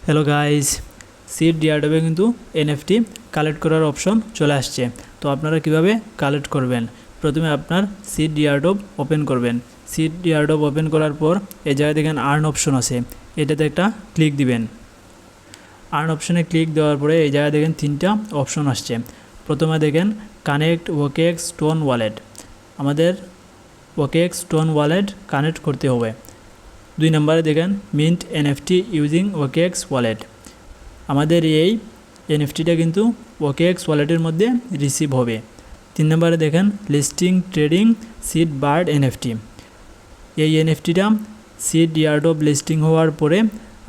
Hello guys, seed এয়ারড্রপে কিন্তু NFT collect করার option চলে আসছে। তো আপনারা কিভাবে কালেক্ট করবেন, প্রথমে আপনার সিড এয়ারড্রপ ওপেন করবেন। সিড এয়ারড্রপ ওপেন করার পর এই জায়গায় দেখেন আর্ন অপশন আছে, এটাতে একটা ক্লিক দিবেন। আর্ন অপশনে ক্লিক দেওয়ার পরে এই জায়গায় দেখেন তিনটা অপশন আসছে। প্রথমে দেখেন কানেক্ট ওকেএক্স স্টোন ওয়ালেট, আমাদের ওকেএক্স স্টোন ওয়ালেট কানেক্ট করতে হবে। 2 নম্বরে দেখেন mint NFT using OKX wallet, আমাদের এই এনএফটিটা কিন্তু ওকেএক্স ওয়ালেটের মধ্যে রিসিভ হবে। 3 নম্বরে দেখেন listing trading seed bird NFT, এই এনএফটিটা সিড এয়ারড্রপ লিস্টিং হওয়ার পরে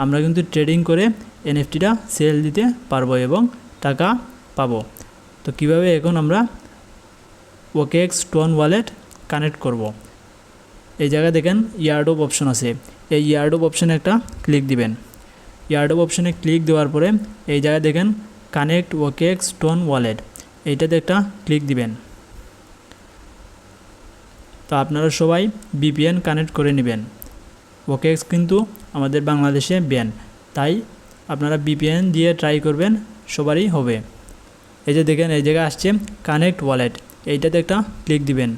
আমরা কিন্তু ট্রেডিং করে এনএফটিটা সেল দিতে পারবো এবং টাকা পাবো। তো কিভাবে এখন আমরা ওকেএক্স স্টোন ওয়ালেট কানেক্ট করব, এই জায়গায় দেখেন এয়ারড্রপ অপশন আছে, এই এয়ারড্রপ অপশনে একটা ক্লিক দিবেন। এয়ারড্রপ অপশনে ক্লিক দেওয়ার পরে এই জায়গায় দেখেন কানেক্ট ওকেএক্স স্টোন ওয়ালেট, এইটাতে একটা ক্লিক দিবেন। তো আপনারা সবাই ভিপিএন কানেক্ট করে নেবেন, ওকেএক্স কিন্তু আমাদের বাংলাদেশে ব্যান, তাই আপনারা ভিপিএন দিয়ে ট্রাই করবেন, সবারই হবে। এই যে দেখেন এই জায়গায় আসছে কানেক্ট ওয়ালেট, এইটাতে একটা ক্লিক দিবেন।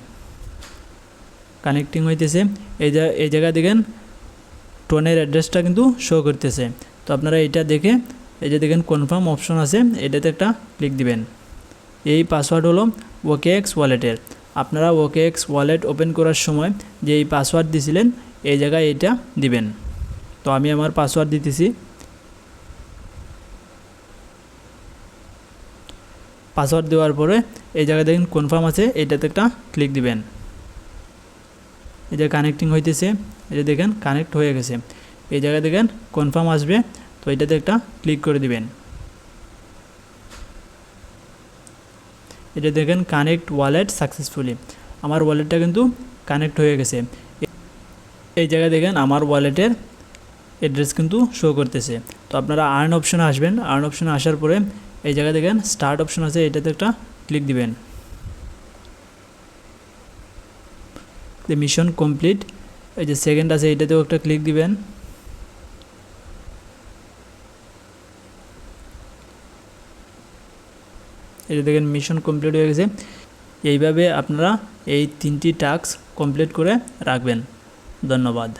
কানেক্টিং হইতেছে, এই জায়গায় দেখেন টোনের অ্যাড্রেসটা কিন্তু শো করতেছে। তো আপনারা এইটা দেখে এই যে দেখেন কনফার্ম অপশন আছে, এটাতে একটা ক্লিক দিবেন। এই পাসওয়ার্ড হলো ওকেএক্স ওয়ালেটের, আপনারা ওকেএক্স ওয়ালেট ওপেন করার সময় যে এই পাসওয়ার্ড দিয়েছিলেন এই জায়গায় এটা দিবেন। তো আমি আমার পাসওয়ার্ড দিতেছি। পাসওয়ার্ড দেওয়ার পরে এই জায়গায় দেখেন কনফার্ম আছে, এটাতে একটা ক্লিক দিবেন। এই যে কানেক্টিং হইতেছে, এই যে দেখেন কানেক্ট হয়ে গেছে। এই জায়গায় দেখেন কনফার্ম আসবে, তো এটাতে একটা ক্লিক করে দিবেন। এটা দেখেন কানেক্ট ওয়ালেট সাকসেসফুলি, আমার ওয়ালেটটা কিন্তু কানেক্ট হয়ে গেছে। এই জায়গায় দেখেন আমার ওয়ালেটের অ্যাড্রেস কিন্তু শো করতেছে। তো আপনারা আর্ন অপশনে আসবেন, আর্ন অপশনে আসার পরে এই জায়গায় দেখেন স্টার্ট অপশন আছে, এটাতে একটা ক্লিক দিবেন। মিশন কমপ্লিট, এই যে সেকেন্ড আছে এটাতেও একটা ক্লিক দিবেন। এই যে দেখেন মিশন কমপ্লিট হয়ে গেছে। এইভাবে আপনারা এই 3টি টাস্ক কমপ্লিট করে রাখবেন। ধন্যবাদ।